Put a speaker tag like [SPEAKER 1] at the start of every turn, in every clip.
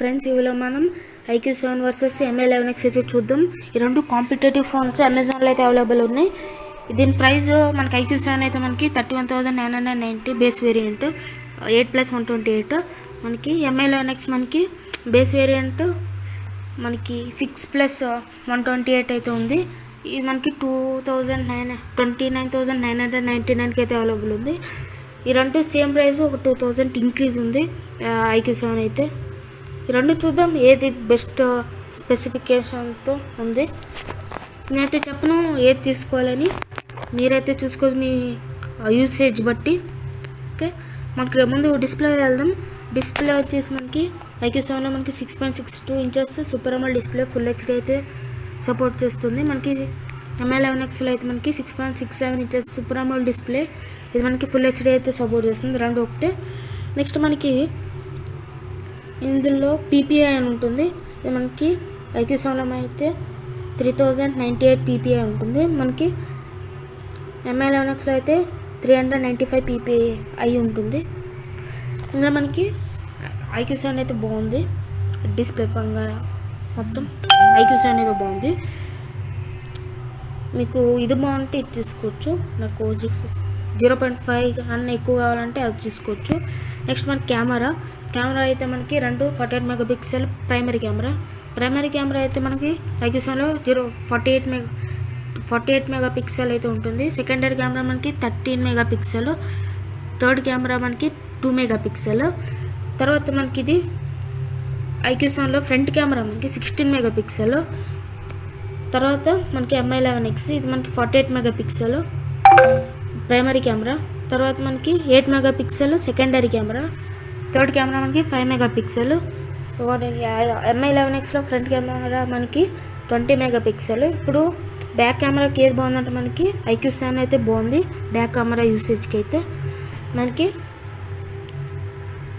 [SPEAKER 1] Friends ఇవిలో మనం IQ7 versus MI11X అయితే చూద్దాం. ఈ రెండు కాంపిటేటివ్ ఫోన్స్ అమెజాన్లో అయితే అవైలబుల్ ఉన్నాయి. దీని ప్రైస్ మనకి IQ7 అయితే మనకి 31,990 బేస్ వేరియంట్ 8+128. మనకి MI11X మనకి బేస్ వేరియంట్ మనకి 6+128 అయితే ఉంది. ఇది మనకి 29,999కి అయితే అవైలబుల్ ఉంది. ఈ రెండు సేమ్ ప్రైస్ ఒక 2,000 ఇంక్రీజ్ ఉంది IQ7 అయితే. ఈ రెండు చూద్దాం ఏది బెస్ట్ స్పెసిఫికేషన్తో ఉంది. నేనైతే చెప్పను ఏది తీసుకోవాలని, మీరైతే చూసుకోవాలి మీ యూసేజ్ బట్టి. ఓకే, మనకి ముందు డిస్ప్లే వెళ్దాం. డిస్ప్లే వచ్చేసి మనకి IQ7లో మనకి 6.62 inches super AMOLED display full HD అయితే సపోర్ట్ చేస్తుంది. మనకి MI11Xలో అయితే మనకి 6.67 ఇంచెస్ సూపర్ AMOLED డిస్ప్లే, ఇది మనకి ఫుల్ HD అయితే సపోర్ట్ చేస్తుంది. రెండు ఒకటే. నెక్స్ట్ మనకి ఇందులో PPI అని ఉంటుంది. ఇది మనకి IQ7లో అయితే 3098 PPI ఉంటుంది. మనకి MI11Xలో అయితే 395 PPI ఉంటుంది. ఇందులో మనకి IQ7 అయితే బాగుంది, డిస్ప్లే పరంగా మొత్తం IQ7 అయితే బాగుంది. మీకు ఇది బాగుంటే ఇది తీసుకోవచ్చు. నాకు 0.5 అన్న ఎక్కువ కావాలంటే అది తీసుకోవచ్చు. నెక్స్ట్ మనకి కెమెరా అయితే మనకి రెండు 48 మెగాపిక్సెల్ ప్రైమరీ కెమెరా అయితే మనకి IQ7లో 48 మెగాపిక్సెల్ అయితే ఉంటుంది. సెకండరీ కెమెరా మనకి 13 మెగాపిక్సెల్, థర్డ్ కెమెరా మనకి 2 మెగాపిక్సెల్. తర్వాత మనకి ఇది IQ7లో ఫ్రంట్ కెమెరా మనకి 16 మెగాపిక్సెల్. తర్వాత మనకి MI11X ఇది మనకి 48 మెగాపిక్సెల్ ప్రైమరీ కెమెరా. తర్వాత మనకి 8 megapixel secondary camera, third camera మనకి 5 మెగాపిక్సెల్. MI11Xలో ఫ్రంట్ కెమెరా మనకి 20 మెగాపిక్సెల్. ఇప్పుడు బ్యాక్ కెమెరాకి ఏది బాగుందంటే మనకి IQ7 అయితే బాగుంది బ్యాక్ కెమెరా యూసేజ్కి అయితే. మనకి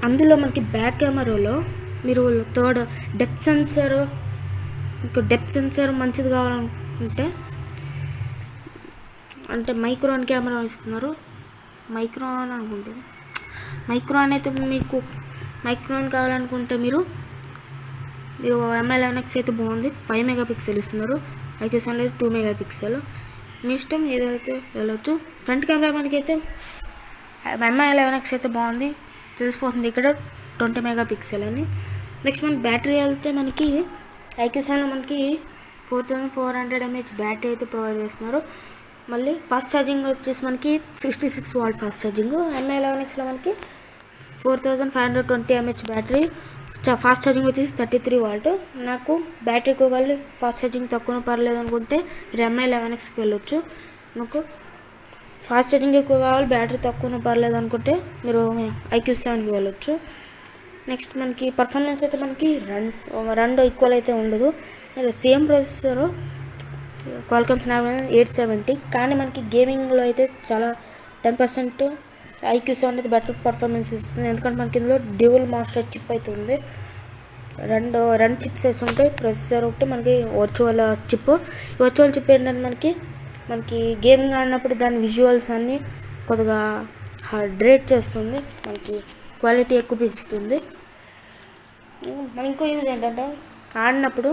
[SPEAKER 1] అందులో మనకి బ్యాక్ కెమెరాలో మీరు థర్డ్ డెప్త్ సెన్సర్ మంచిది కావాలనుకుంటే అంటే మైక్రోన్ కెమెరా ఇస్తున్నారు. మైక్రోన్ అయితే మీకు మైక్రోన్ కావాలనుకుంటే మీరు MI11X అయితే బాగుంది, 5 మెగాపిక్సెల్ ఇస్తున్నారు. IQ7లో 2 మెగాపిక్సెల్. మీ ఇష్టం ఏదైతే వెళ్ళొచ్చు. ఫ్రంట్ కెమెరా మనకైతే MI11X అయితే బాగుంది, తెలిసిపోతుంది ఇక్కడ 20 మెగాపిక్సెల్ అని. నెక్స్ట్ మన బ్యాటరీ వెళ్తే మనకి IQ7లో మనకి 4400 mAh బ్యాటరీ అయితే ప్రొవైడ్ చేస్తున్నారు. మళ్ళీ ఫాస్ట్ ఛార్జింగ్ వచ్చేసి మనకి 66 వాట్ ఫాస్ట్ ఛార్జింగ్. MI11Xలో మనకి 4520 mAh బ్యాటరీ, ఫాస్ట్ ఛార్జింగ్ వచ్చేసి 33 వాట్. నాకు బ్యాటరీ ఎక్కువ కావాలి, ఫాస్ట్ ఛార్జింగ్ తక్కువ పర్లేదు అనుకుంటే మీరు MI11Xకి వెళ్ళొచ్చు. నాకు ఫాస్ట్ ఛార్జింగ్ ఎక్కువ కావాలి, బ్యాటరీ తక్కువ పర్లేదు అనుకుంటే మీరు IQ7కి వెళ్ళొచ్చు. నెక్స్ట్ మనకి పర్ఫార్మెన్స్ అయితే మనకి రెండు ఈక్వల్ అయితే ఉండదు. సేమ్ ప్రాసెసర్ Qualcomm Snapdragon 870, కానీ మనకి గేమింగ్లో అయితే చాలా 10% IQ7 అయితే బెటర్ పర్ఫార్మెన్స్ ఇస్తుంది. ఎందుకంటే మనకి ఇందులో డ్యూయల్ మాస్టర్ చిప్ అయితే ఉంది. రెండు చిప్స్ వేసి ఉంటాయి. ప్రాసెసర్ ఒకటి మనకి వర్చువల్ చిప్ ఏంటంటే మనకి గేమింగ్ ఆడినప్పుడు దాని విజువల్స్ అన్నీ కొద్దిగా రేట్ చేస్తుంది, మనకి క్వాలిటీ ఎక్కువ పెంచుతుంది. మనం ఇంకో యూజ్ ఏంటంటే ఆడినప్పుడు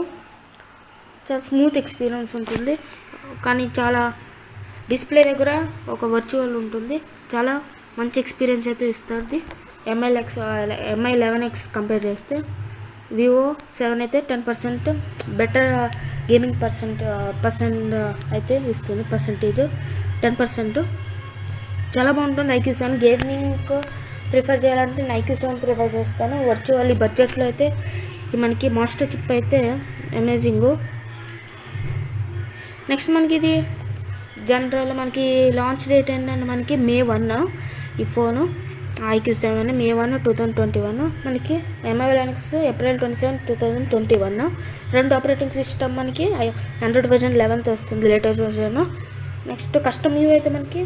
[SPEAKER 1] చాలా స్మూత్ ఎక్స్పీరియన్స్ ఉంటుంది. కానీ చాలా డిస్ప్లే దగ్గర ఒక వర్చువల్ ఉంటుంది, చాలా మంచి ఎక్స్పీరియన్స్ అయితే ఇస్తుంది. MI11X కంపేర్ చేస్తే Vivo 7 అయితే 10% బెటర్ గేమింగ్ పర్సెంట్ అయితే ఇస్తుంది. 10% చాలా బాగుంటుంది. IQ7 గేమింగ్ ప్రిఫర్ చేయాలంటే నేను IQ7 ప్రిఫర్ చేస్తాను. వర్చువల్ బడ్జెట్లో అయితే మనకి మాస్టర్ చిప్ అయితే అమేజింగ్. నెక్స్ట్ మనకి ఇది జనరల్ మనకి లాంచ్ డేట్ ఏంటంటే మనకి May 1 ఈ ఫోను IQ7 May 1, 2021. మనకి MI11X April 27, 2021. రెండు ఆపరేటింగ్ సిస్టమ్ మనకి Android version 11 వస్తుంది, latest version. Next custom view అయితే మనకి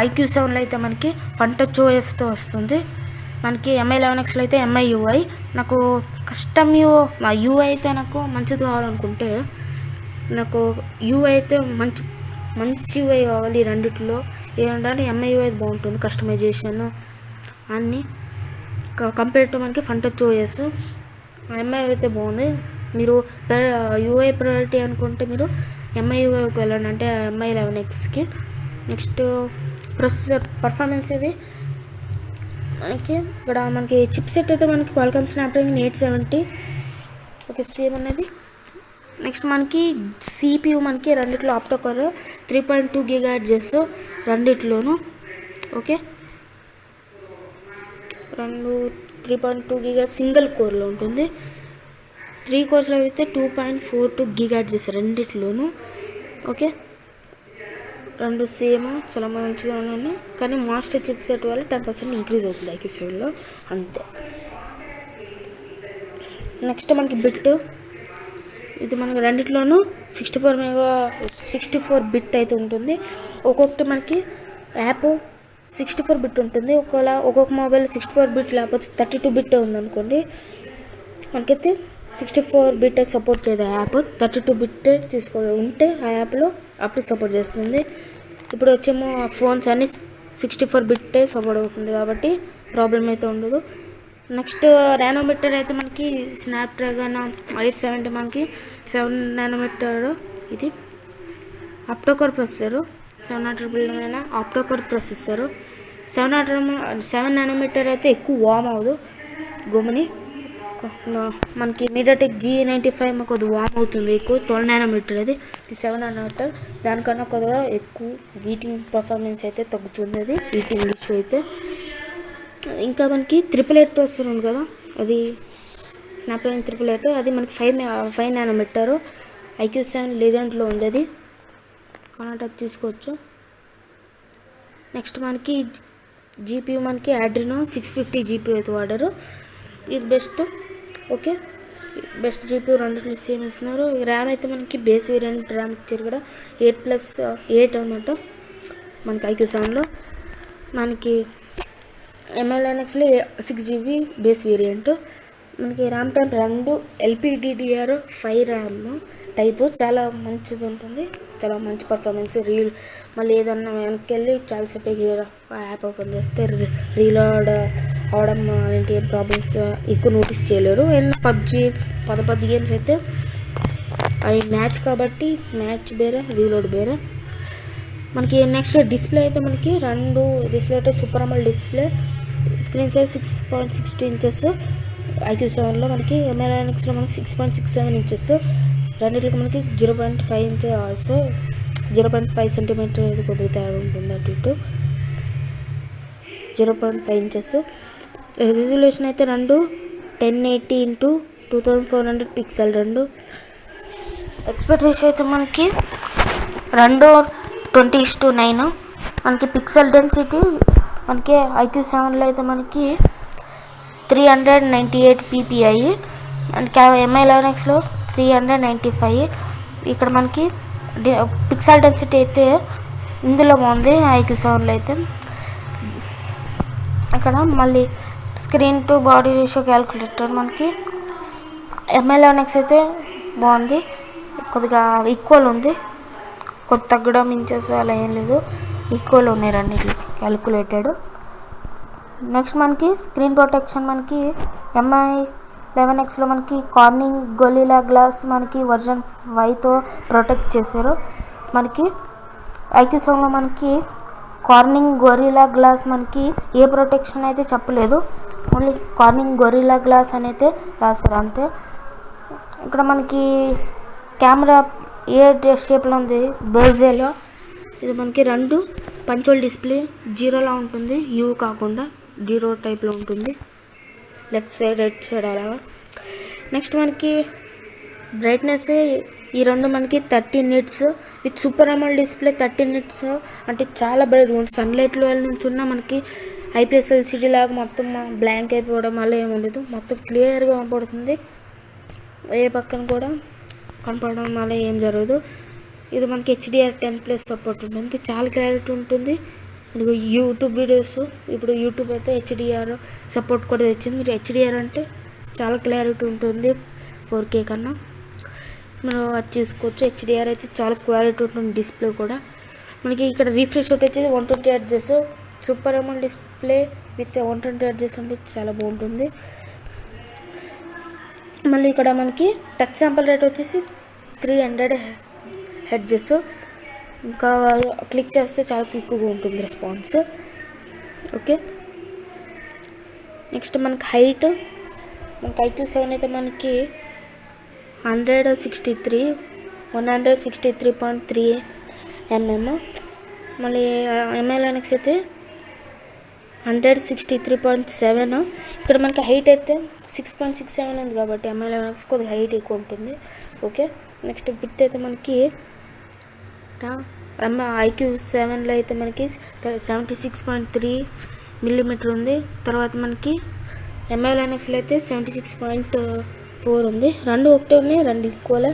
[SPEAKER 1] IQ7లో అయితే మనకి ఫన్ టచ్ OSతో వస్తుంది. మనకి MI11Xలో అయితే MIUI. నాకు కస్టమ్ UI అయితే నాకు మంచిది కావాలనుకుంటే నాకు UI అయితే మంచి UI కావాలి. రెండిట్లో ఏంటంటే MIUI బాగుంటుంది, కస్టమైజేషన్ అన్నీ. కంపేర్ టు మనకి ఫన్ టచ్ ఓఎస్. ఎంఐ అయితే బాగుంది. మీరు యూఐ ప్రయారిటీ అనుకుంటే మీరు ఎంఐ యూఐకి వెళ్ళండి, అంటే ఎంఐ 11Xకి. నెక్స్ట్ ప్రొసెసర్ పర్ఫార్మెన్స్ ఇది మనకి ఇక్కడ మనకి చిప్ సెట్ అయితే మనకి క్వాల్కామ్ స్నాప్డ్రాగన్ 870 ఓకే సేమ్ అనేది. నెక్స్ట్ మనకి సిపియు మనకి రెండిట్లో ఆప్టోకోర్ 3.2 GHz రెండిట్లోనూ ఓకే. 3.2 GHz సింగిల్ కోర్లో ఉంటుంది. 3 కోర్స్లో అయితే 2.42 GHz రెండిట్లోనూ ఓకే. రెండు సేమ్ చాలా మంచిగా ఉన్నాయి, కానీ మాస్టర్ చిప్ సెట్ వల్ల 10% ఇంక్రీజ్ అవుతుంది ఐక్యూ7లో అంతే. నెక్స్ట్ మనకి బిట్ ఇది మనకి రెండిట్లోనూ 64 బిట్ అయితే ఉంటుంది. ఒక్కొక్కటి మనకి యాప్ 64 బిట్ ఉంటుంది. ఒక్కొక్క మొబైల్ 64 బిట్ లేకపోతే 32 బిట్ ఉందనుకోండి, మనకైతే 64 బిట్ సపోర్ట్ చేయదు యాప్. 32 బిట్ ఉంటే ఆ యాప్లో అప్పుడు సపోర్ట్ చేస్తుంది. ఇప్పుడు వచ్చేమో ఫోన్స్ అన్ని 64 బిట్ సపోర్ట్ అవుతుంది కాబట్టి ప్రాబ్లం అయితే ఉండదు. నెక్స్ట్ నానోమీటర్ అయితే మనకి స్నాప్డ్రాగన్ 870 మనకి 7 నానోమీటర్ ఇది ఆప్టోకోర్ ప్రాసెసరు. 700 ఆప్టోకోర్ ప్రాసెసరు. 7 నానోమీటర్ అయితే ఎక్కువ వామ్ అవ్వదు గమ్ముని. మనకి మీడియాటెక్ G95 కొద్దిగా వామ్ అవుతుంది ఎక్కువ. 12 నానోమీటర్ అది 7 నానోమీటర్, దానికన్నా కొద్దిగా ఎక్కువ హీటింగ్ పర్ఫార్మెన్స్ అయితే తగ్గుతుంది అది హీటింగ్ ఇష్యూ అయితే. ఇంకా మనకి 888 ప్రాసెసర్ ఉంది కదా, అది స్నాప్డ్రాగన్ 888, అది మనకి 5 నానోమీటర్ IQ7 లెజెండ్లో ఉంది, అది కాంటాక్ట్ తీసుకోవచ్చు. నెక్స్ట్ మనకి జీపీయూ మనకి Adreno 650 జీపీయూ అయితే వాడారు, ఇది బెస్ట్ ఓకే. బెస్ట్ జీపీయూ రెండిట్లో సేమ్ ఇస్తున్నారు. ర్యామ్ అయితే మనకి బేస్ వేరియంట్ ర్యామ్ ఇచ్చారు కూడా 8+8 అనమాట మనకి IQ7లో. మనకి MI 11Xలో 6GB బేస్ వేరియంట్. మనకి RAM type 2 LPDDR5 RAM type చాలా మంచిది ఉంటుంది, చాలా మంచి పర్ఫార్మెన్స్. మళ్ళీ ఏదన్నా వెనక్కి వెళ్ళి చాలాసేపు యాప్ ఓపెన్ చేస్తే రీలోడ్ అవడం అలాంటి ప్రాబ్లమ్స్ ఎక్కువ నోటీస్ చేయలేరు. అండ్ పబ్జీ గేమ్స్ అయితే అవి మ్యాచ్ కాబట్టి మ్యాచ్ వేరే, రీలోడ్ వేరే. మనకి నెక్స్ట్ డిస్ప్లే అయితే మనకి 2 డిస్ప్లే అయితే super AMOLED display, screen size 6.62 inches IQ7లో. మనకి MI 11Xలో మనకి 6.67 ఇంచెస్. రెండింటికి మనకి 0.5 ఇంచెస్ 0.5 సెంటీమీటర్ అయితే కొద్దిగా తేడా ఉంటుంది, అటు ఇటు 0.5 ఇంచెస్. రెజల్యూషన్ అయితే 1080x2400 పిక్సెల్ 2. ఎక్స్పర్ట్ రేషియో అయితే మనకి 20:9. మనకి పిక్సెల్ డెన్సిటీ మనకి IQ7లో అయితే మనకి 398 ppi అండ్ MI 11Xలో 395. ఇక్కడ మనకి పిక్సెల్ డెన్సిటీ అయితే ఇందులో బాగుంది IQ7లో అయితే. అక్కడ మళ్ళీ screen to body ratio calculator మనకి MI 11X అయితే బాగుంది, కొద్దిగా ఈక్వల్ ఉంది, కొద్ది తగ్గడం ఇంచెస్ అలా ఏం లేదు, ఈక్వల్ ఉన్నాయి రెండింటికి క్యాలిక్యులేటెడ్. నెక్స్ట్ మనకి స్క్రీన్ ప్రొటెక్షన్ మనకి MI 11Xలో మనకి కార్నింగ్ గొరిల్లా గ్లాస్ మనకి వర్జన్ 5తో ప్రొటెక్ట్ చేశారు. మనకి IQ7లో మనకి కార్నింగ్ గొరిల్లా గ్లాస్ మనకి ఏ ప్రొటెక్షన్ అయితే చెప్పలేదు, ఓన్లీ కార్నింగ్ గొరిల్లా గ్లాస్ అని అయితే రాశారు అంతే. ఇక్కడ మనకి కెమెరా ఏ షేప్లో ఉంది, బెజెలో. ఇది మనకి 2 పంచోల్ డిస్ప్లే, జీరోలా ఉంటుంది, యూ కాకుండా జీరో టైప్లో ఉంటుంది, లెఫ్ట్ సైడ్ రైట్ సైడ్ అలాగా. నెక్స్ట్ మనకి బ్రైట్నెస్ ఈ 2 మనకి 13 nits with super AMOLED display. 13 nits అంటే చాలా బ్రైట్ ఉంటుంది. సన్లైట్లో వెళ్ళి నుంచి ఉన్న మనకి IPS LCD లాగా మొత్తం బ్లాంక్ అయిపోవడం అలా ఏమి ఉండదు, మొత్తం క్లియర్గా కనపడుతుంది, ఏ పక్కన కూడా కనపడడం అలా ఏం జరగదు. ఇది మనకి HDR10+ సపోర్ట్ ఉంటుంది, చాలా క్లారిటీ ఉంటుంది. యూట్యూబ్ వీడియోస్ ఇప్పుడు యూట్యూబ్ అయితే HDR సపోర్ట్ కూడా తెచ్చింది. HDR అంటే చాలా క్లారిటీ ఉంటుంది 4K కన్నా, మనం అది చేసుకోవచ్చు. HDR అయితే చాలా క్వాలిటీ ఉంటుంది డిస్ప్లే కూడా. మనకి ఇక్కడ రిఫ్రెష్ రేట్ వచ్చేది 120 Hz, super AMOLED display with 120 hedges ఉంటే చాలా బాగుంటుంది. మళ్ళీ ఇక్కడ మనకి టచ్ శాంపుల్ రేట్ వచ్చేసి 300 హెడ్జెస్. ఇంకా క్లిక్ చేస్తే చాలా క్విక్గా ఉంటుంది రెస్పాన్స్. ఓకే, నెక్స్ట్ మనకి హైట్, మనకి IQ7 అయితే మనకి 163.3 mm. మళ్ళీ MI Linux అయితే 163.7. ఇక్కడ మనకి హైట్ అయితే 6.67 ఉంది కాబట్టి MI Linux కొద్దిగా హైట్ ఎక్కువ ఉంటుంది. ఓకే, నెక్స్ట్ విడ్త్ అయితే మనకి IQ7లో అయితే మనకి 76.3 mm ఉంది. తర్వాత మనకి MI Linuxలో అయితే 76.4 ఉంది. రెండు ఒకటే ఉన్నాయి, రెండు ఈక్వల్.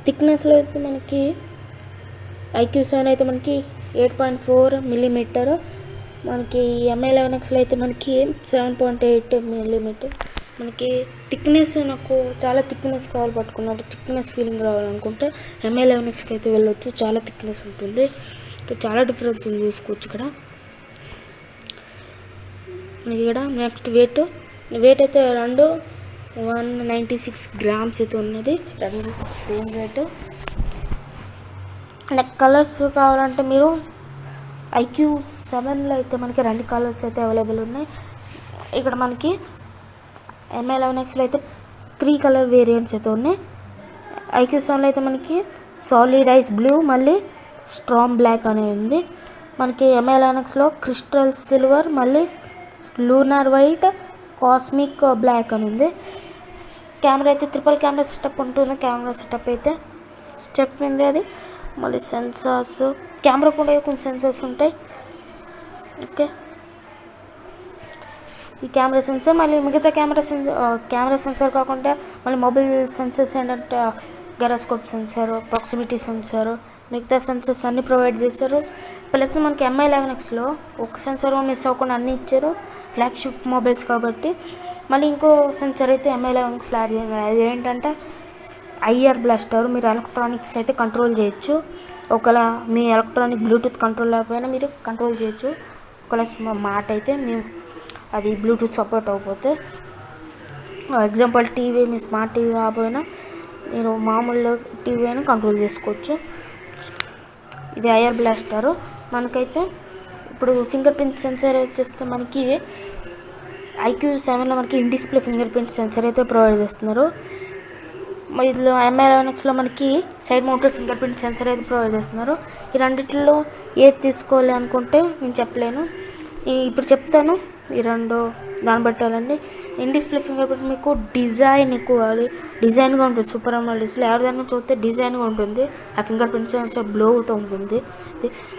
[SPEAKER 1] థిక్నెస్లో అయితే మనకి IQ7 అయితే మనకి 8.4 mm, మనకి MI Linuxలో అయితే మనకి 7.8 mm. మనకి థిక్నెస్, నాకు చాలా థిక్నెస్ కావాలి పట్టుకున్నట్టు థిక్నెస్ ఫీలింగ్ రావాలనుకుంటే MI Linuxకి అయితే వెళ్ళొచ్చు. చాలా థిక్నెస్ ఉంటుంది, చాలా డిఫరెన్స్ ఉంది చూసుకోవచ్చు ఇక్కడ. మనకి ఇక్కడ నెక్స్ట్ వెయిట్ అయితే 196 grams అయితే ఉన్నది, రెండు సేమ్ వెయిట్. నెక్స్ట్ కలర్స్ కావాలంటే మీరు IQ7లో అయితే మనకి 2 కలర్స్ అయితే అవైలబుల్ ఉన్నాయి. ఇక్కడ మనకి MI Linuxలో అయితే 3 కలర్ వేరియంట్స్ అయితే ఉన్నాయి. IQ7లో అయితే మనకి సాలిడ్ ఐస్ బ్లూ, మళ్ళీ స్ట్రాంగ్ బ్లాక్ అనేది ఉంది. మనకి MI Linuxలో క్రిస్టల్ సిల్వర్, మళ్ళీ లూనర్ వైట్, కాస్మిక్ బ్లాక్ అని ఉంది. కెమెరా అయితే ట్రిపుల్ కెమెరా సెటప్ ఉంటుంది. కెమెరా సెటప్ అయితే చెప్పింది అది. మళ్ళీ సెన్సార్స్, కెమెరా కూడా కొన్ని సెన్సార్స్ ఉంటాయి. ఓకే, ఈ కెమెరా సెన్సార్, మళ్ళీ మిగతా కెమెరా సెన్సార్ కాకుండా మళ్ళీ మొబైల్ సెన్సార్స్ ఏంటంటే గైరోస్కోప్ సెన్సార్, ప్రాక్సిమిటీ సెన్సార్, మిగతా సెన్సార్స్ అన్నీ ప్రొవైడ్ చేశారు. ప్లస్ మనకి MI Linuxలో ఒక సెన్సార్ మిస్ అవ్వకుండా అన్నీ ఇచ్చారు, ఫ్లాగ్షిప్ మొబైల్స్ కాబట్టి. మళ్ళీ ఇంకో సెన్సార్ అయితే MI Linuxలో యాడ్ చేయాలి. అది ఏంటంటే IR బ్లాస్టర్. మీరు ఎలక్ట్రానిక్స్ అయితే కంట్రోల్ చేయొచ్చు. ఒకవేళ మీ ఎలక్ట్రానిక్ బ్లూటూత్ కంట్రోల్ లేకపోయినా మీరు కంట్రోల్ చేయొచ్చు. ఒకవేళ మాట అయితే మేము అది బ్లూటూత్ సపోర్ట్ అవ్వకపోతే, ఎగ్జాంపుల్ టీవీ, మీ స్మార్ట్ టీవీ కాకపోయినా మీరు మామూలు టీవీ అయినా కంట్రోల్ చేసుకోవచ్చు. ఇది IR బ్లాస్టర్. మనకైతే ఇప్పుడు ఫింగర్ ప్రింట్ సెన్సార్ వచ్చేస్తే మనకి IQ7లో మనకి in display finger print censor అయితే ప్రొవైడ్ చేస్తున్నారు. ఇందులో MI Linuxలో మనకి side mounted finger print censor అయితే ప్రొవైడ్ చేస్తున్నారు. ఈ రెండిట్లో ఏది తీసుకోవాలి అనుకుంటే నేను చెప్పలేను, ఇప్పుడు చెప్తాను. ఈ రెండు దాన్ని బట్టాలండి. ఇన్ డిస్ప్లే ఫింగర్ ప్రింట్ మీకు డిజైన్ ఎక్కువ కావాలి, డిజైన్గా ఉంటుంది. సూపర్ AMOLED డిస్ప్లే ఎవరిదాన్ని చూస్తే డిజైన్గా ఉంటుంది. ఆ ఫింగర్ ప్రింట్ సెన్సార్ బ్లో అవుతూ ఉంటుంది.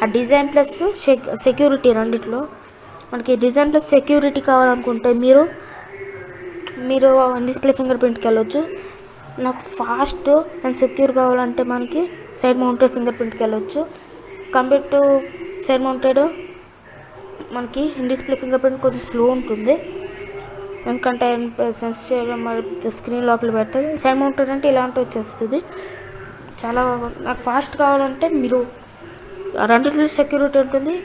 [SPEAKER 1] ఆ డిజైన్ ప్లస్ సెక్యూరిటీ రెండిట్లో మనకి డిజైన్ ప్లస్ సెక్యూరిటీ కావాలనుకుంటే మీరు ఇన్ డిస్ప్లే ఫింగర్ ప్రింట్కి వెళ్ళొచ్చు. నాకు ఫాస్ట్ అండ్ సెక్యూర్ కావాలంటే మనకి సైడ్ మౌంటెడ్ ఫింగర్ ప్రింట్కి వెళ్ళొచ్చు. కంపేర్ టు సైడ్ మౌంటెడ్ మనకి ఇన్ డిస్ప్లే ఫింగర్ ప్రింట్ కొంచెం స్లో ఉంటుంది, ఎందుకంటే సెన్స్ చేయడం స్క్రీన్ లోపల పెట్టాలి. సైడ్ మౌంటెడ్ అంటే ఇలాంటి వచ్చేస్తుంది. చాలా నాకు ఫాస్ట్ కావాలంటే మీరు రెండిట్లో సెక్యూరిటీ ఉంటుంది.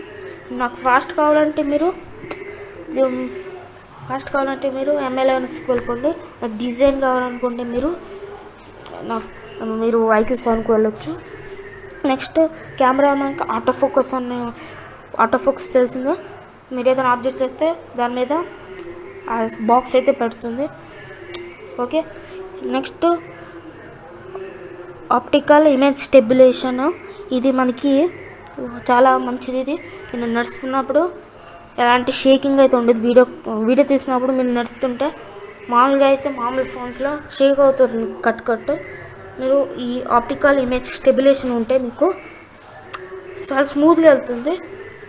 [SPEAKER 1] నాకు ఫాస్ట్ కావాలంటే మీరు MI Linuxకి వెళ్ళిపోండి. నాకు డిజైన్ కావాలనుకుంటే మీరు IQ7కి వెళ్ళొచ్చు. నెక్స్ట్ కెమెరా మనకి ఆటో ఫోకస్ తెలిసిందా, మీరు ఏదైనా ఆబ్జెక్ట్ చేస్తే దాని మీద ఆ బాక్స్ అయితే పెడుతుంది. Okay, next optical image stabilisation. ఇది మనకి చాలా మంచిది. ఇది నేను నడుస్తున్నప్పుడు ఎలాంటి షేకింగ్ అయితే ఉండదు. వీడియో తీసినప్పుడు మీరు నడుస్తుంటే మామూలుగా అయితే మామూలు ఫోన్స్లో షేక్ అవుతుంది కట్. మీరు ఈ ఆప్టికల్ ఇమేజ్ స్టెబిలేషన్ ఉంటే మీకు చాలా స్మూత్గా వెళ్తుంది.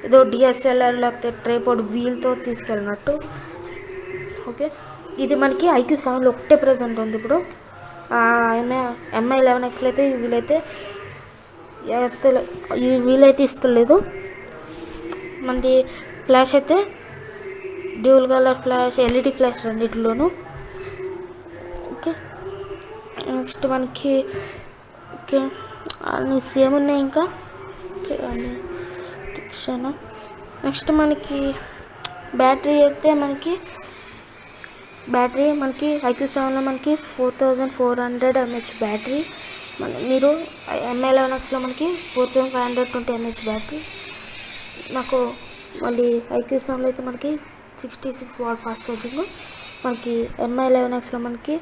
[SPEAKER 1] ఏదో DSLR లేకపోతే ట్రైపాడ్ వీల్తో తీసుకెళ్ళినట్టు. ఓకే, ఇది మనకి IQ7లో ఒకటే ప్రెజెంట్ ఉంది. ఇప్పుడు MI Linuxలో అయితే వీలైతే ఇస్తలేదు. మనకి ఫ్లాష్ అయితే dual colour flash, LED flash రెండిట్లోనూ. ఓకే, నెక్స్ట్ మనకి అన్ని సేమ్ ఉన్నాయి. ఇంకా నెక్స్ట్ మనకి బ్యాటరీ అయితే మనకి ఐక్యూ 7లో మనకి 4400 mAh బ్యాటరీ. మీరు MI11Xలో మనకి 4520 mAh బ్యాటరీ. నాకు మళ్ళీ ఐక్యూ 7లో అయితే మనకి 66 వాట్ ఫాస్ట్ ఛార్జింగ్. మనకి MI11Xలో మనకి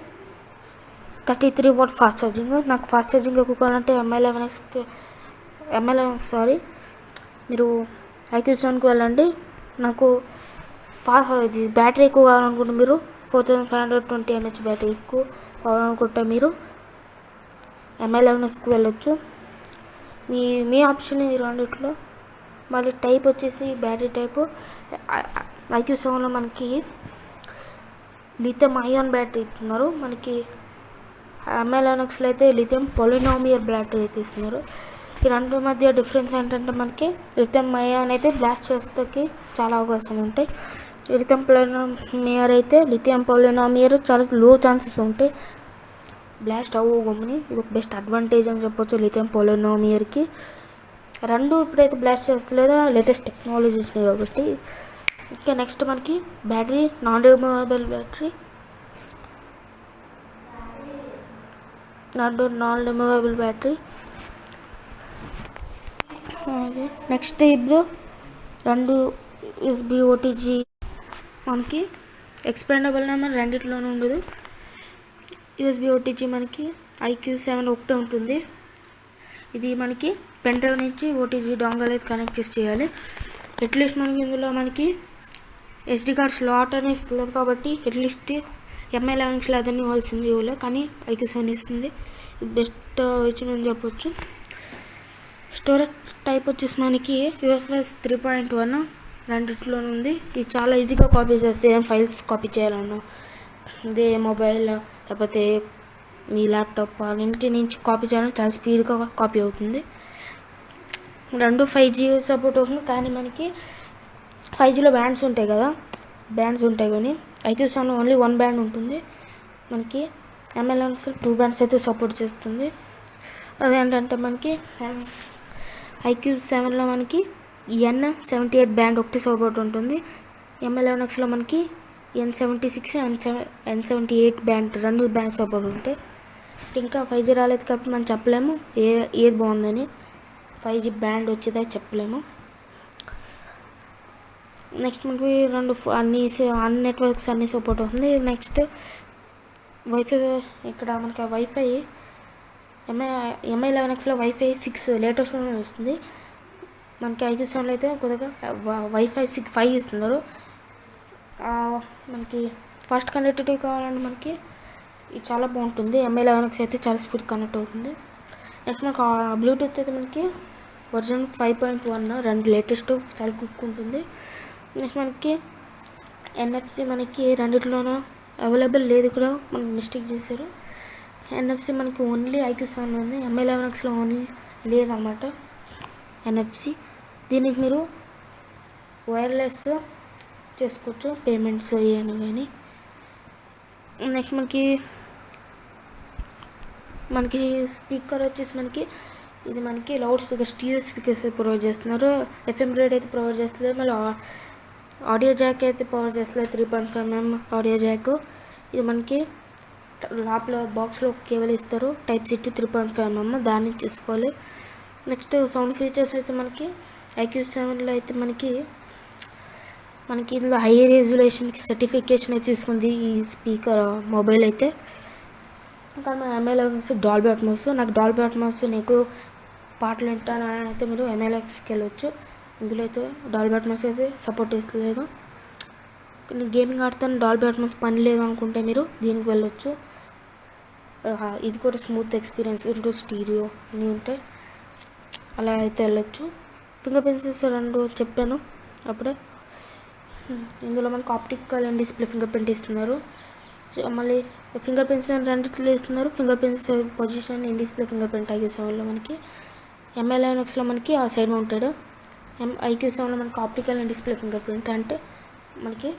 [SPEAKER 1] 33 వాట్ ఫాస్ట్ ఛార్జింగ్. నాకు ఫాస్ట్ ఛార్జింగ్ ఎక్కువ కావాలంటే మీరు ఐక్యూ 7కి వెళ్ళండి. నాకు ఇది బ్యాటరీ ఎక్కువ కావాలనుకుంటే మీరు 4520 mAh బ్యాటరీ ఎక్కువ కావాలనుకుంటే మీరు MI11Xకి వెళ్ళొచ్చు. మీ ఆప్షన్ ఈ రెండిట్లో. మళ్ళీ టైప్ వచ్చేసి బ్యాటరీ టైపు ఐక్యూ 7లో మనకి లిథియం అయాన్ బ్యాటరీ ఇస్తున్నారు. మనకి MI11Xలో అయితే లిథియం పాలినామియర్ బ్యాటరీ అయితే ఇస్తున్నారు. ఈ రెండు మధ్య డిఫరెన్స్ ఏంటంటే మనకి లిథియం అయాన్ అయితే బ్లాస్ట్ చేసేకి చాలా అవకాశం ఉంటాయి. లిథియం పాలినామియర్ చాలా లో ఛాన్సెస్ ఉంటాయి బ్లాస్ట్ అవ్వమని. ఇది ఒక బెస్ట్ అడ్వాంటేజ్ అని చెప్పొచ్చు లిథియం పాలినామియర్కి. రెండు ఇప్పుడైతే బ్లాస్ట్ చేస్తలేదు, లేటెస్ట్ టెక్నాలజీస్ని కాబట్టి. ఇంకా నెక్స్ట్ మనకి battery non removable battery. Next ఇప్పుడు రెండు USB OTG మనకి ఎక్స్పెండబుల్ నెంబర్ రెండిట్లోనూ ఉండదు. USB OTG మనకి ఐక్యూ 7 ఒకటే ఉంటుంది. ఇది మనకి పెన్డ్రైవ్ నుంచి OTG డాంగల్ అయితే కనెక్ట్ చేయాలి. అట్లీస్ట్ మనకి ఇందులో మనకి SD కార్డ్ స్లాట్ అని ఇస్తుంది కాబట్టి అట్లీస్ట్ MI11Xలో అదన్నీ ఇవ్వాల్సింది ఇవ్వలే, కానీ ఐక్యూ 7 ఇస్తుంది. బెస్ట్ వచ్చిన చెప్పొచ్చు. స్టోరేజ్ టైప్ వచ్చేసి మనకి UFS 3.1 రెండిట్లోనూ ఉంది. ఇది చాలా ఈజీగా కాపీ చేస్తే ఏం ఫైల్స్ కాపీ చేయాలన్నా, ఇదే మొబైల్ లేకపోతే మీ ల్యాప్టాప్ ఇంటి నుంచి కాపీ చేయాలని చాలా స్పీడ్గా కాపీ అవుతుంది. రెండు 5G సపోర్ట్ అవుతుంది, కానీ మనకి 5Gలో బ్యాండ్స్ ఉంటాయి కానీ ఐక్యూ 7లో ఓన్లీ 1 బ్యాండ్ ఉంటుంది. మనకి MI11X 2 బ్యాండ్స్ అయితే సపోర్ట్ చేస్తుంది. అదేంటంటే మనకి ఐక్యూ 7లో మనకి N78 బ్యాండ్ ఒకటి సపోర్ట్ ఉంటుంది. MI11Xలో మనకి N76 N78 బ్యాండ్ రెండు బ్యాండ్ సపోర్ట్ ఉంటాయి. ఇంకా 5G రాలేదు కాబట్టి మనం చెప్పలేము ఏది బాగుందని. 5G బ్యాండ్ వచ్చేదా చెప్పలేము. నెక్స్ట్ మనకి అన్ని నెట్వర్క్స్ అన్నీ సపోర్ట్ అవుతుంది. Next wifi. ఇక్కడ మనకి వైఫై MI11Xలో వైఫై 6 లేటెస్ట్ వస్తుంది. మనకి ఐక్యూ 7లో అయితే కొద్దిగా వైఫై 5 ఇస్తున్నారు. మనకి ఫాస్ట్ కనెక్టివిటీ కావాలంటే మనకి ఇది చాలా బాగుంటుంది. MI11X అయితే చాలా స్పీడ్ కనెక్ట్ అవుతుంది. నెక్స్ట్ మనకు బ్లూటూత్ అయితే మనకి వర్జన్ 5.1 రెండు లేటెస్ట్ చాలా క్విక్ ఉంటుంది. నెక్స్ట్ మనకి NFC మనకి రెండిట్లోనూ అవైలబుల్ లేదు, కూడా మనకి మిస్టేక్ చేశారు. NFC మనకి ఓన్లీ ఐక్యూ 7లో ఉంది, MI11Xలో ఓన్లీ లేదన్నమాట NFC. దీనికి మీరు వైర్లెస్ చేసుకోవచ్చు పేమెంట్స్ అయ్యాను కానీ. నెక్స్ట్ మనకి స్పీకర్ వచ్చేసి ఇది మనకి loud speaker stereo speakers provide చేస్తున్నారు. FM రేడియో అయితే ప్రొవైడ్ చేస్తలేదు. మళ్ళీ ఆడియో జాక్ అయితే ప్రొవైడ్ చేస్తలేదు. 3.5mm audio Jack. ఇది మనకి లోపల బాక్స్లో కేబుల్ ఇస్తారు, Type-C to 3.5mm, దాన్ని తీసుకోవాలి. నెక్స్ట్ సౌండ్ ఫీచర్స్ అయితే మనకి ఐక్యూ 7లో అయితే మనకి ఇందులో హై రెజల్యూషన్కి సర్టిఫికేషన్ అయితే తీసుకుంది ఈ స్పీకర్ మొబైల్ అయితే. ఇంకా మన MI11X డాల్బీ అట్మాస్. నాకు డాల్బీ అట్మాస్ నీకు పాటలు వింటాను అయితే మీరు MI11Xకి వెళ్ళొచ్చు. ఇందులో అయితే డాల్బీ అట్మాస్ అయితే సపోర్ట్ చేస్తలేదు. గేమింగ్ ఆడుతాను డాల్బీ అట్మాస్ పని లేదు అనుకుంటే మీరు దీనికి వెళ్ళొచ్చు. ఇది కూడా స్మూత్ ఎక్స్పీరియన్స్ ఉంటుంది, స్టీరియో అన్నీ ఉంటాయి, అలా అయితే వెళ్ళొచ్చు. ఫింగర్ ప్రింట్స్ రెండు చెప్పాను అప్పుడే. ఇందులో మనకు optical and display fingerprint ఇస్తున్నారు. మళ్ళీ ఫింగర్ ప్రింట్స్ రెండిట్లో ఇస్తున్నారు. Fingerprints position in display fingerprint iQOO 7లో మనకి. MI11Xలో మనకి ఆ సైడ్ మౌంటెడ్. ఐక్యూ 7లో మనకి optical and display fingerprint అంటే మనకి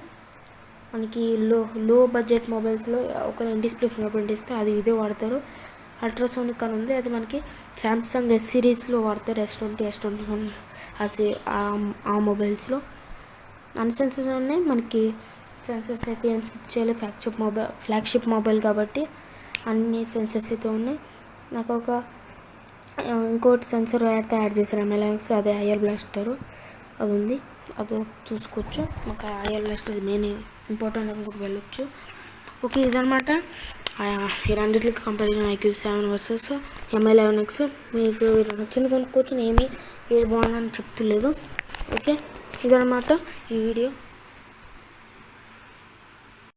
[SPEAKER 1] లో బడ్జెట్ మొబైల్స్లో ఒక డిస్ప్లే ఫింగర్ ప్రింట్ ఇస్తే అది ఇదే వాడతారు. అల్ట్రాసోనిక్ అని ఉంది, అది మనకి సామ్సంగ్ S సిరీస్లో వాడతారు. S20 S21 ఆ మొబైల్స్లో. అన్ని సెన్సర్స్ ఉన్నాయి. మనకి సెన్సర్స్ అయితే ఏం స్కిప్ చేయాలి, ఫ్లాగ్షిప్ మొబైల్ కాబట్టి అన్ని సెన్సర్స్ అయితే ఉన్నాయి. నాకు ఒక ఇంకోటి సెన్సర్ అయితే యాడ్ చేశారు MI11X, అదే ఐఆర్ బ్లాస్టర్ అది ఉంది, అది చూసుకోవచ్చు. మాకు ఐఆర్ బ్లాస్టర్ మెయిన్ ఇంపార్టెంట్ అనుకుంటూ వెళ్ళొచ్చు. ఓకే, ఇదనమాట ఈ రెండింటికి కంపారిజన్ IQ7 వర్సెస్ MI11X. మీకు నచ్చింది కొనుక్కోవచ్చు, ఏది బాగుందని చెప్తలేదు. ఓకే, ఇదనమాట ఈ వీడియో.